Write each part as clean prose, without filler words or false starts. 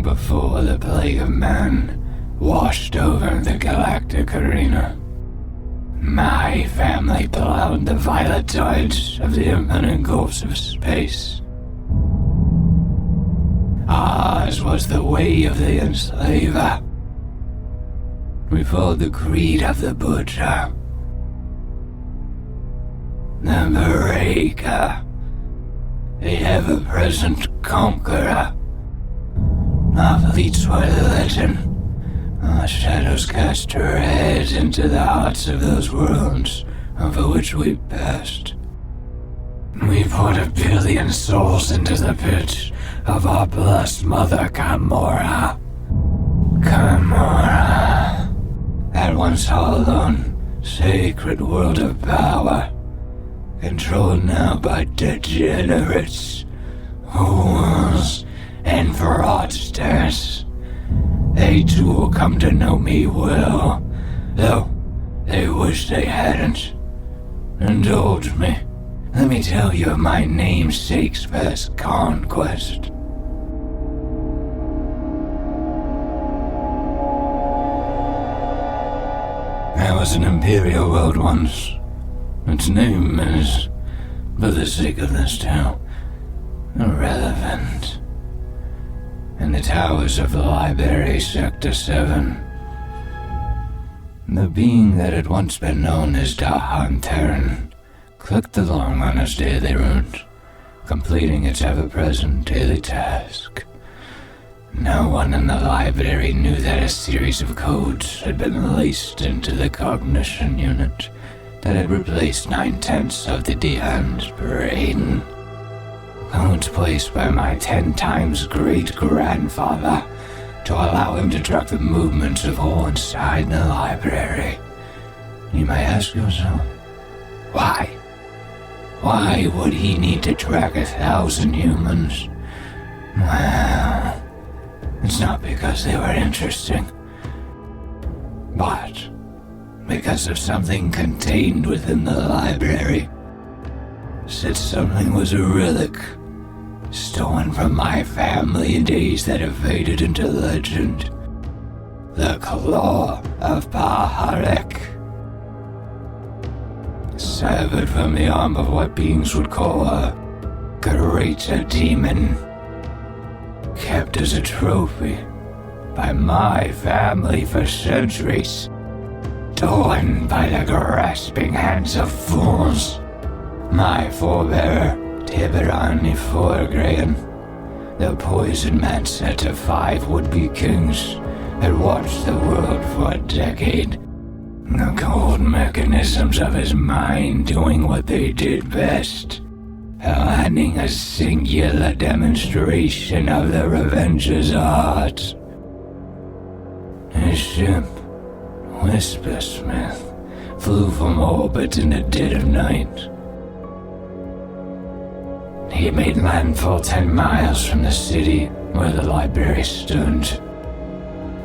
before the plague of man washed over the galactic arena. My family plowed the violet tides of the infinite gulfs of space. Ours was the way of the enslaver. We followed the creed of the butcher, the breaker, the ever-present conqueror. Our fleets were legion. Our shadows cast tread into the hearts of those worlds over which we passed. We poured 1 billion souls into the pit of our blessed mother Gamora. Gamora, that once hallowed, sacred world of power, controlled now by degenerates, fools, and fraudsters. They too will come to know me well, though they wish they hadn't. Indulge me. Let me tell you of my namesake's first conquest. There was an imperial world once. Its name is, for the sake of this tale, irrelevant. In the towers of the library, Sector 7, the being that had once been known as Dahan Terran clicked along on its daily route, completing its ever-present daily task. No one in the library knew that a series of codes had been laced into the cognition unit that had replaced 9/10 of the Dahan's brain. Codes placed by my 10 times great-grandfather to allow him to track the movements of all inside the library. You may ask yourself, why? Why would he need to track 1,000 humans? Well, it's not because they were interesting, but because of something contained within the library. Said something was a relic, stolen from my family in days that have faded into legend. The Claw of Baharek. Severed from the arm of what beings would call a greater demon. Kept as a trophy by my family for centuries. Torn by the grasping hands of fools. My forebearer, Tiberani Forgrain, the poison man set to 5 would-be kings, had watched the world for a decade. The cold mechanisms of his mind doing what they did best, planning a singular demonstration of the Revenger's art. His ship, Whispersmith, flew from orbit in the dead of night. He made landfall 10 miles from the city where the library stood.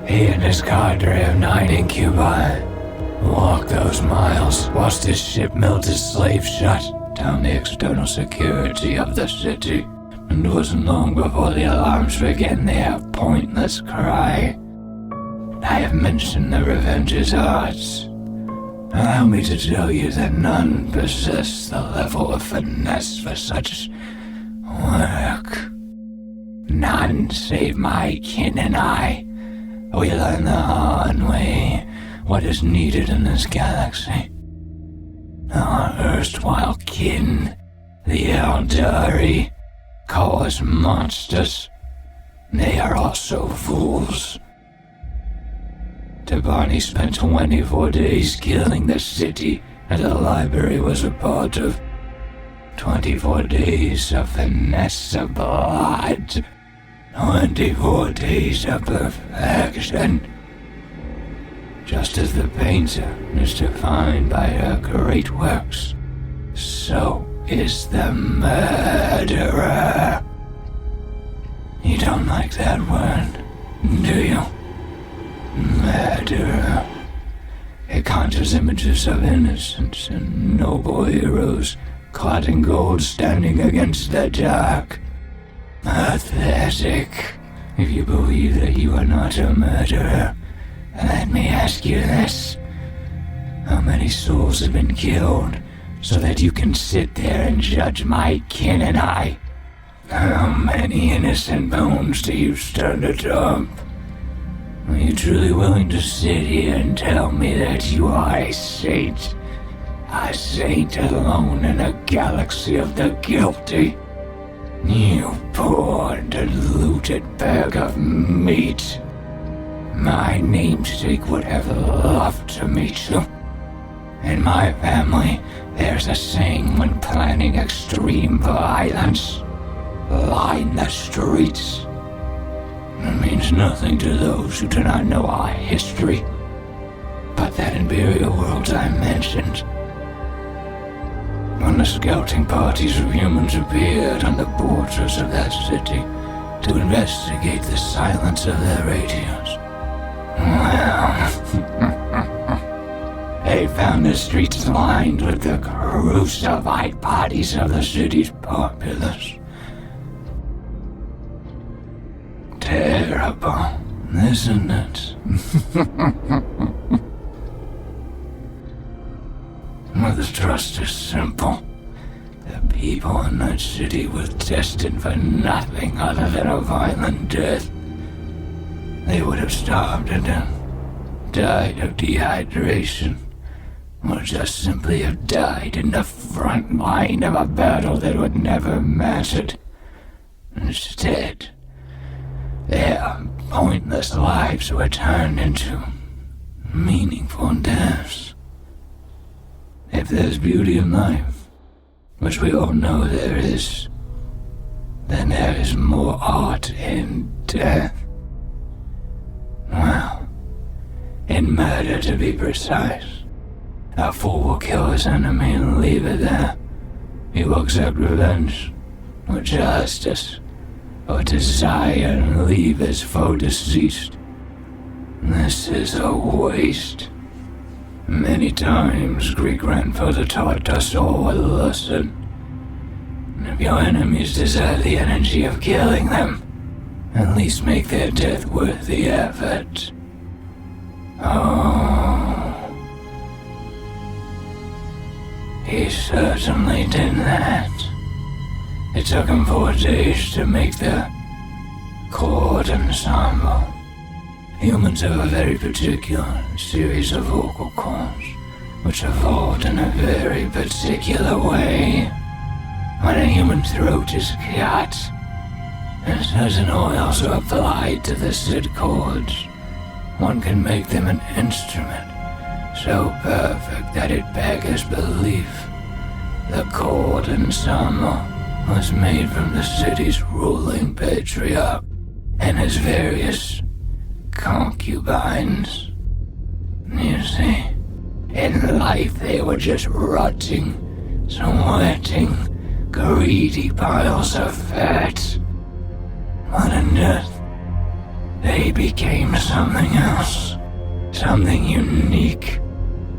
He and his cadre of 9 incubi walked those miles whilst his ship melted slaves shut down the external security of the city, and it wasn't long before the alarms began their pointless cry. I have mentioned the Revenger's arts. Allow me to tell you that none possess the level of finesse for such work. None save my kin and I. We learn the hard way what is needed in this galaxy. Our erstwhile kin, the Eldar, call us monsters. They are also fools. Tabani spent 24 days killing the city that the library was a part of. 24 days of finesse of blood. 24 days of perfection. Just as the painter is defined by her great works, so is the murderer. You don't like that word, do you? Murderer. It conjures images of innocence and noble heroes clad in gold standing against the dark. Pathetic, If you believe that you are not a murderer, let me ask you this. How many souls have been killed so that you can sit there and judge my kin and I? How many innocent bones do you stand atop? Are you truly willing to sit here and tell me that you are a saint? A saint alone in a galaxy of the guilty? You poor, diluted bag of meat. My namesake would have loved to meet you. In my family, there's a saying when planning extreme violence: line the streets. It means nothing to those who do not know our history. But that Imperial world I mentioned, when the scouting parties of humans appeared on the borders of that city to investigate the silence of their radios, well, they found the streets lined with the crucified bodies of the city's populace. Terrible, isn't it? Well, the trust is simple. The people in that city were destined for nothing other than a violent death. They would have starved to death, died of dehydration, or just simply have died in the front line of a battle that would never have mattered. Instead, their pointless lives were turned into meaningful deaths. If there's beauty in life, which we all know there is, then there is more art in death. Well, in murder to be precise. A fool will kill his enemy and leave it there. He will accept revenge, or justice, or desire and leave his foe deceased. This is a waste. Many times great-grandfather taught us all a lesson. If your enemies deserve the energy of killing them, at least make their death worth the effort. Oh, he certainly did that. It took him 4 days to make the chord ensemble. Humans have a very particular series of vocal cords, which evolved in a very particular way. When a human throat is cut, and certain oils are applied to the said chords, one can make them an instrument so perfect that it beggars belief. The chord ensemble was made from the city's ruling patriarch and his various concubines. You see, in life they were just rotting, sweating, greedy piles of fat. But in death, they became something else, something unique,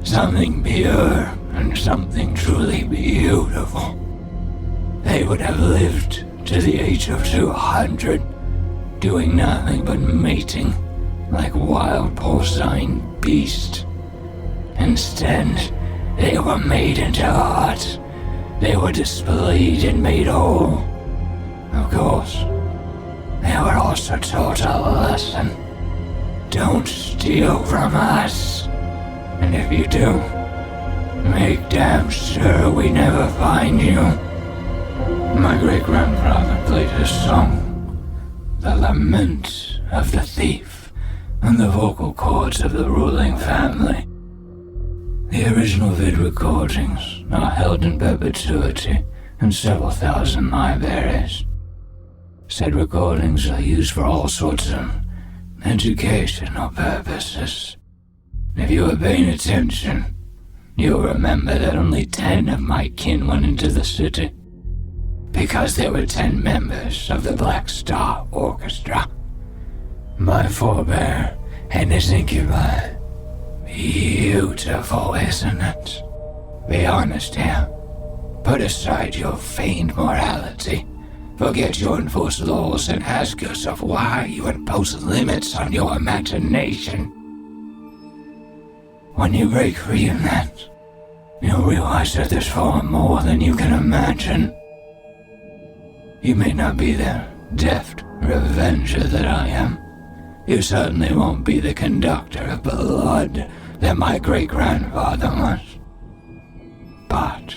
something pure, and something truly beautiful. They would have lived to the age of 200, doing nothing but mating, like wild porcine beasts. Instead, they were made into art. They were displayed and made whole. Of course, they were also taught a lesson. Don't steal from us. And if you do, make damn sure we never find you. My great-grandfather played his song, the Lament of the Thief, on the vocal cords of the ruling family. The original vid recordings are held in perpetuity in several thousand libraries. Said recordings are used for all sorts of educational purposes. If you were paying attention, you'll remember that only 10 of my kin went into the city, because there were 10 members of the Black Star Orchestra. My forebear and his incubi. Beautiful, isn't it? Be honest here. Put aside your feigned morality, Forget your enforced laws and ask yourself why you impose limits on your imagination. When you break free of that, you'll realize that there's far more than you can imagine. You may not be the deft revenger that I am. You certainly won't be the conductor of blood that my great-grandfather was. But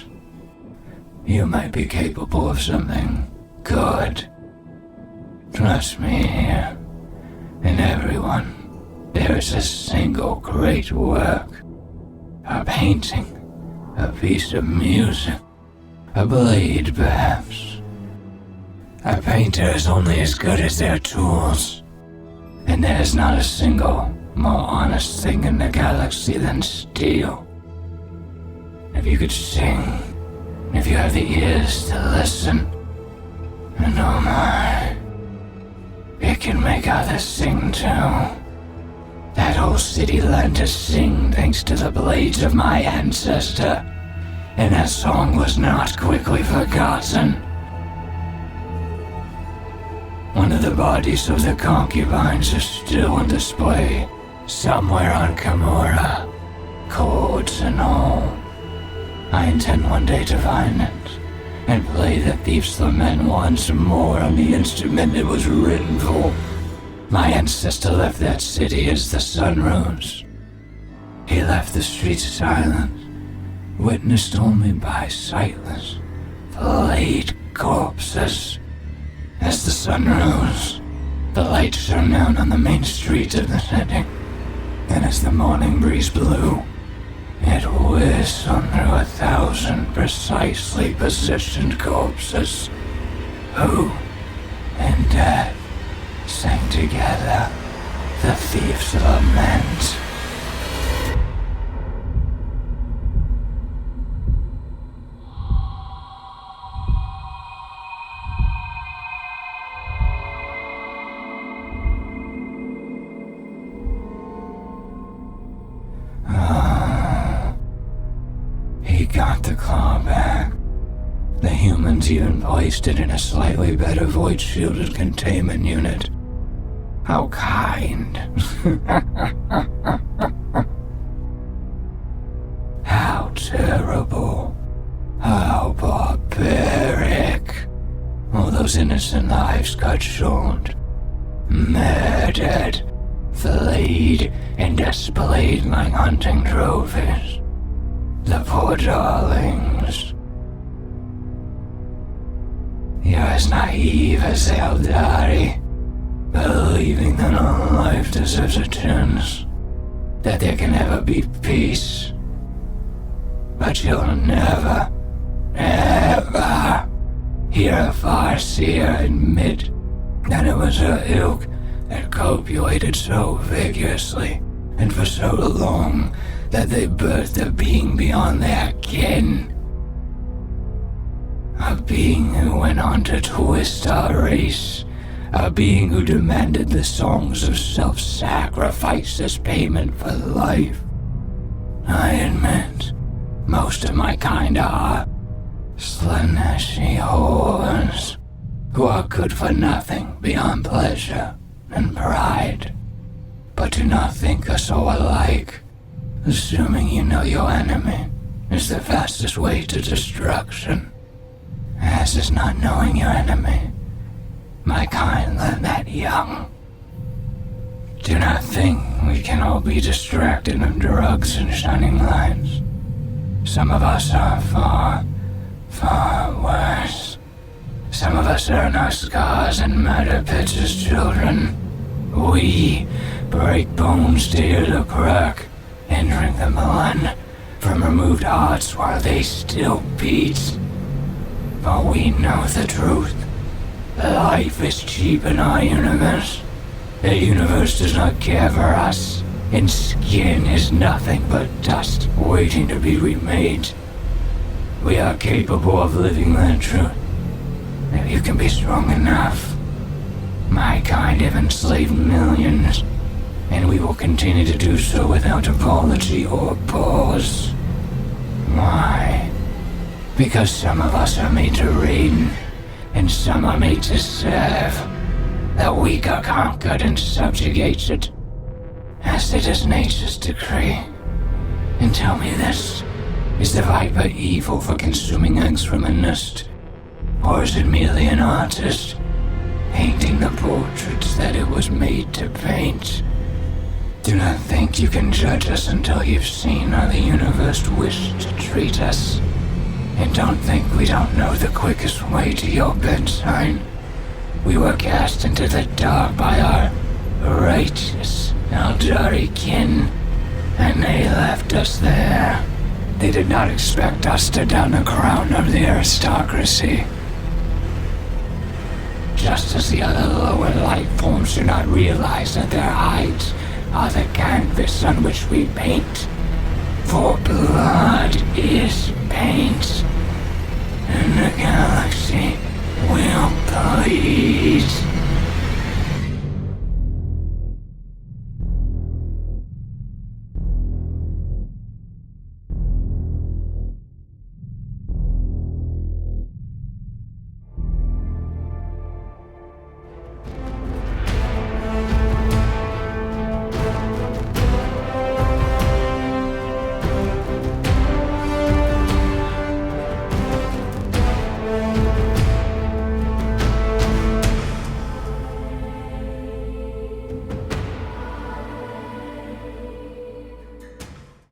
you might be capable of something good. Trust me here. In everyone, there is a single great work. A painting, a piece of music, a blade perhaps. A painter is only as good as their tools. And there is not a single more honest thing in the galaxy than steel. If you could sing, if you have the ears to listen, and oh my, it can make others sing too. That whole city learned to sing thanks to the blades of my ancestor, and that song was not quickly forgotten. One of the bodies of the concubines is still on display, somewhere on Kimura, cords and all. I intend one day to find it, and play the Thieves' Lament once more on the instrument it was written for. My ancestor left that city as the sun rose. He left the streets silent, witnessed only by sightless, flayed corpses. As the sun rose, the light shone down on the main street of the city, and as the morning breeze blew, it whistled through 1,000 precisely positioned corpses, who, in death, sang together the Thieves' Lament. He got the claw back. The humans even placed it in a slightly better void-shielded containment unit. How kind. How terrible. How barbaric. All those innocent lives cut short. Murdered. Flayed and displayed like hunting trophies. The poor darlings. You're as naive as the Eldar, believing that all life deserves a chance, that there can never be peace. But you'll never, ever hear a Farseer admit that it was her ilk that copulated so vigorously and for so long that they birthed a being beyond their kin. A being who went on to twist our race. A being who demanded the songs of self-sacrifice as payment for life. I admit, most of my kind are Slaneshi whores, who are good for nothing beyond pleasure and pride. But do not think us all alike. Assuming you know your enemy is the fastest way to destruction, as is not knowing your enemy. My kind learned that young. Do not think we can all be distracted of drugs and shining lights. Some of us are far, far worse. Some of us earn our scars and murder pits as children. We break bones to hear the crack and drink the blood from removed hearts while they still beat. But we know the truth. Life is cheap in our universe. The universe does not care for us, and skin is nothing but dust waiting to be remade. We are capable of living that truth. If you can be strong enough. My kind have enslaved millions, and we will continue to do so without apology or pause. Why? Because some of us are made to reign, and some are made to serve. The weak are conquered and subjugated, as it is nature's decree. And tell me this, is the viper evil for consuming eggs from a nest? Or is it merely an artist, painting the portraits that it was made to paint? Do not think you can judge us until you've seen how the universe wished to treat us. And don't think we don't know the quickest way to your bedside. We were cast into the dark by our righteous Eldar kin, and they left us there. They did not expect us to don the crown of the aristocracy. Just as the other lower life forms do not realize that their hides are the canvas on which we paint. For blood is paint, and the galaxy will bleed.